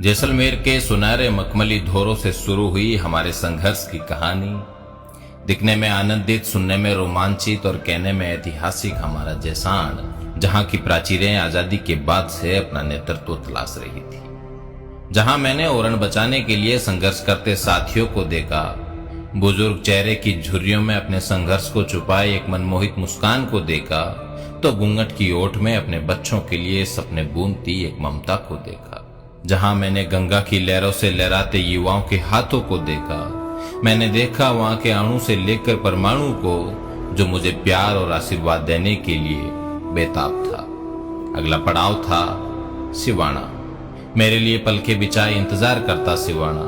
जैसलमेर के सुनहरे मखमली धोरों से शुरू हुई हमारे संघर्ष की कहानी, दिखने में आनंदित, सुनने में रोमांचित और कहने में ऐतिहासिक हमारा जैसान, जहां की प्राचीरें आजादी के बाद से अपना नेतृत्व तलाश रही थी, जहां मैंने ओरण बचाने के लिए संघर्ष करते साथियों को देखा, बुजुर्ग चेहरे की झुर्रियों में अपने संघर्ष को छुपाए एक मनमोहित मुस्कान को देखा, तो घूंघट की ओट में अपने बच्चों के लिए सपने बूंदती एक ममता को देखा। जहां मैंने गंगा की लहरों से लहराते युवाओं के हाथों को देखा, मैंने देखा वहां के अणु से लेकर परमाणु को, जो मुझे प्यार और आशीर्वाद देने के लिए बेताब था। अगला पड़ाव था सिवाना। मेरे लिए पलके बिछाए इंतजार करता सिवाना।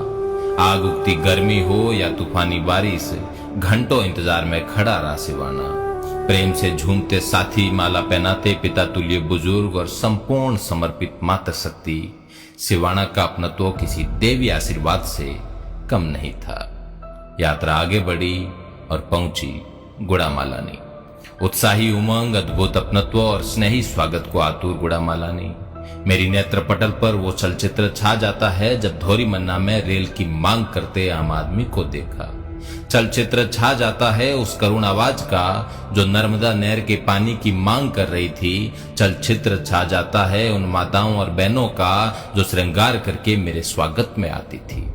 आग उगती गर्मी हो या तूफानी बारिश, घंटों इंतजार में खड़ा रहा सिवाना। प्रेम से झूमते साथी, माला पहनाते पिता तुल्य बुजुर्ग और संपूर्ण समर्पित मातृ शक्ति, सिवाना का अपनत्व किसी देवी आशीर्वाद से कम नहीं था। यात्रा आगे बढ़ी और पहुंची गुड़ामालानी। उत्साही उमंग, अद्भुत अपनत्व और स्नेही स्वागत को आतुर गुड़ामालानी। मेरी नेत्र पटल पर वो चलचित्र छा जाता है जब धोरी मन्ना में रेल की मांग करते आम आदमी को देखा। चलचित्र छा जाता है उस करुण आवाज का जो नर्मदा नहर के पानी की मांग कर रही थी। चलचित्र छा जाता है उन माताओं और बहनों का जो श्रृंगार करके मेरे स्वागत में आती थी।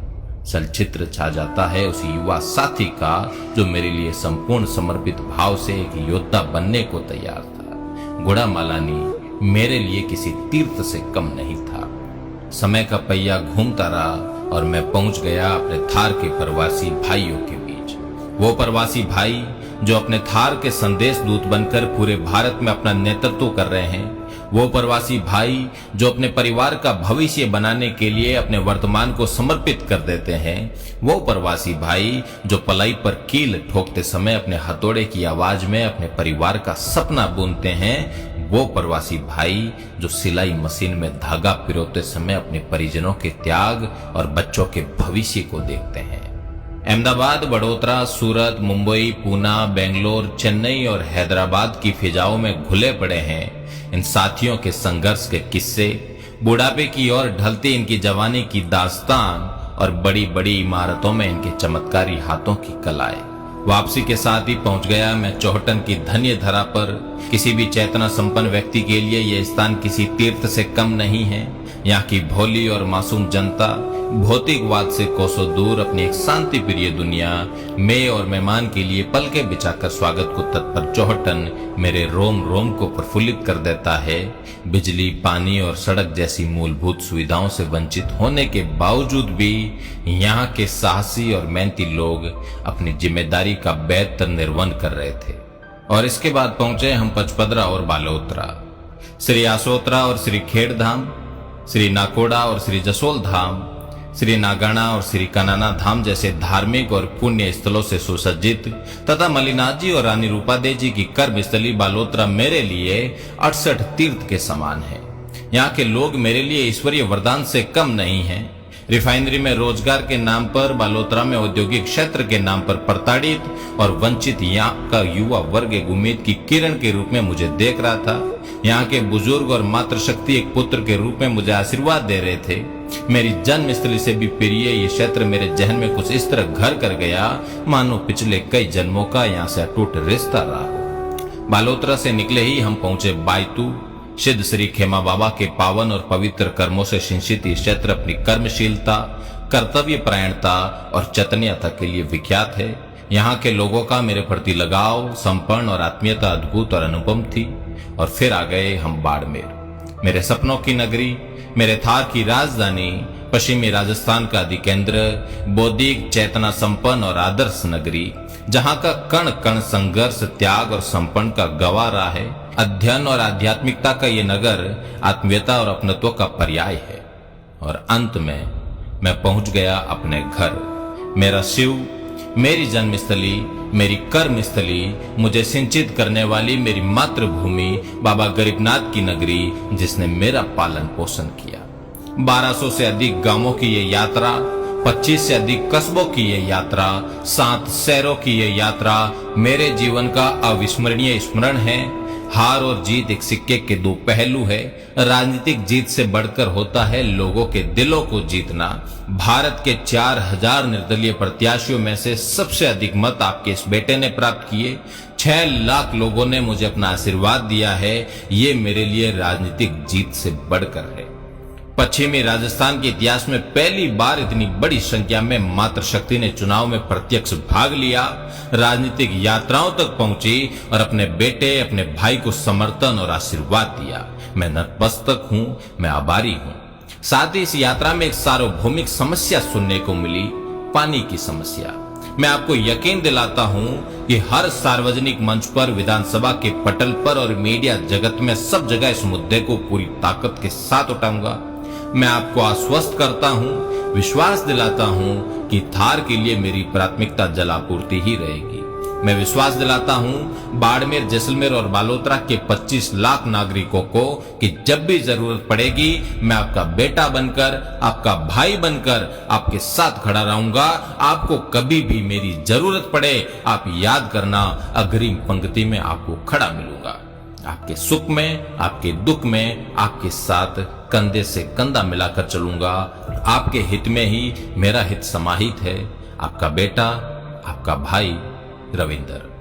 चलचित्र छा जाता है उस युवा साथी का जो मेरे लिए संपूर्ण समर्पित भाव से एक योद्धा बनने को तैयार था। गुड़ामालानी मेरे लिए किसी तीर्थ से कम नहीं था। समय का पहिया घूमता रहा और मैं पहुंच गया अपने थार के प्रवासी भाइयों के बीच। वो प्रवासी भाई जो अपने थार के संदेश दूत बनकर पूरे भारत में अपना नेतृत्व कर रहे हैं। वो प्रवासी भाई जो अपने परिवार का भविष्य बनाने के लिए अपने वर्तमान को समर्पित कर देते हैं। वो प्रवासी भाई जो पलाई पर कील ठोकते समय अपने हथौड़े की आवाज में अपने परिवार का सपना बुनते हैं। वो प्रवासी भाई जो सिलाई मशीन में धागा पिरोते समय अपने परिजनों के त्याग और बच्चों के भविष्य को देखते हैं। अहमदाबाद, बड़ोदरा, सूरत, मुंबई, पूना, बेंगलोर, चेन्नई और हैदराबाद की फिजाओं में घुले पड़े हैं इन साथियों के संघर्ष के किस्से, बुढ़ापे की ओर ढलती इनकी जवानी की दास्तान और बड़ी बड़ी इमारतों में इनके चमत्कारी हाथों की कलाएं। वापसी के साथ ही पहुंच गया मैं चौहटन की धन्य धरा पर। किसी भी चेतना संपन्न व्यक्ति के लिए यह स्थान किसी तीर्थ से कम नहीं है। यहाँ की भोली और मासूम जनता भौतिकवाद से कोसों दूर अपनी एक शांति प्रिय दुनिया में और मेहमान के लिए पलके बिछाकर स्वागत को तत्पर चौहटन मेरे रोम रोम को प्रफुल्लित कर देता है। बिजली, पानी और सड़क जैसी मूलभूत सुविधाओं से वंचित होने के बावजूद भी यहाँ के साहसी और मेहनती लोग अपनी जिम्मेदारी का बेहतर निर्वहन कर रहे थे। और इसके बाद पहुंचे हम पचपदरा और बालोतरा, श्री आसोतरा और श्री खेड़धाम, श्री नाकोड़ा और श्री जसोल धाम, श्री नागाना और श्री कनाना धाम जैसे धार्मिक और पुण्य स्थलों से सुसज्जित तथा मलिनाथ जी और रानी रूपादेवी जी की कर्मस्थली बालोतरा मेरे लिए 68 तीर्थ के समान है। यहाँ के लोग मेरे लिए ईश्वरीय वरदान से कम नहीं हैं। रिफाइनरी में रोजगार के नाम पर, बालोतरा में औद्योगिक क्षेत्र के नाम पर प्रताड़ित और वंचित यहाँ का युवा वर्ग एक उम्मीद की किरण के रूप में मुझे देख रहा था। यहाँ के बुजुर्ग और मातृशक्ति एक पुत्र के रूप में मुझे आशीर्वाद दे रहे थे। मेरी जन्मस्थली से भी प्रिय ये क्षेत्र मेरे जहन में कुछ इस तरह घर कर गया मानो पिछले कई जन्मों का यहाँ से अटूट रिश्ता रहा हो। बालोतरा से निकले ही हम पहुंचे बायतू। सिद्ध श्री खेमा बाबा के पावन और पवित्र कर्मों से सिंचित ये क्षेत्र अपनी कर्मशीलता, कर्तव्य परायणता और चैतन्यता के लिए विख्यात है। यहाँ के लोगों का मेरे प्रति लगाव, संपन्न और आत्मीयता अद्भुत और अनुपम थी। और फिर आ गए हम बाड़मेर, मेरे सपनों की नगरी, मेरे थार की राजधानी, पश्चिमी राजस्थान का अधिकेंद्र, बौद्धिक, चेतना संपन्न और आदर्श नगरी, जहाँ का कण कण संघर्ष, त्याग और संपन्न का गवाह रहा है। अध्ययन और आध्यात्मिकता का ये नगर आत्मीयता और अपनत्व का पर्याय है। और अंत में मैं पहुंच गया अपने घर, मेरा शिव, मेरी जन्मस्थली, मेरी कर्मस्थली, मुझे सिंचित करने वाली मेरी मातृभूमि, बाबा गरीबनाथ की नगरी, जिसने मेरा पालन पोषण किया। 1200 से अधिक गांवों की ये यात्रा, 25 से अधिक कस्बों की ये यात्रा, 7 शहरों की ये यात्रा मेरे जीवन का अविस्मरणीय स्मरण है। हार और जीत एक सिक्के के दो पहलू है। राजनीतिक जीत से बढ़कर होता है लोगों के दिलों को जीतना। भारत के 4000 निर्दलीय प्रत्याशियों में से सबसे अधिक मत आपके इस बेटे ने प्राप्त किए। 6 लाख लोगों ने मुझे अपना आशीर्वाद दिया है। ये मेरे लिए राजनीतिक जीत से बढ़कर है। पश्चिमी राजस्थान के इतिहास में पहली बार इतनी बड़ी संख्या में मातृशक्ति ने चुनाव में प्रत्यक्ष भाग लिया, राजनीतिक यात्राओं तक पहुंची और अपने बेटे, अपने भाई को समर्थन और आशीर्वाद दिया। मैं नतमस्तक हूं, मैं आभारी हूं। साथ ही इस यात्रा में एक सार्वभौमिक समस्या सुनने को मिली, पानी की समस्या। मैं आपको यकीन दिलाता हूं कि हर सार्वजनिक मंच पर, विधानसभा के पटल पर और मीडिया जगत में सब जगह इस मुद्दे को पूरी ताकत के साथ उठाऊंगा। मैं आपको आश्वस्त करता हूं, विश्वास दिलाता हूं कि थार के लिए मेरी प्राथमिकता जल आपूर्ति ही रहेगी। मैं विश्वास दिलाता हूं बाड़मेर, जैसलमेर और बालोतरा के 25 लाख नागरिकों को कि जब भी जरूरत पड़ेगी मैं आपका बेटा बनकर, आपका भाई बनकर आपके साथ खड़ा रहूंगा। आपको कभी भी मेरी जरूरत पड़े, आप याद करना, अग्रिम पंक्ति में आपको खड़ा मिलूंगा। आपके सुख में, आपके दुख में आपके साथ कंधे से कंधा मिलाकर चलूंगा। आपके हित में ही मेरा हित समाहित है। आपका बेटा, आपका भाई रविंदर।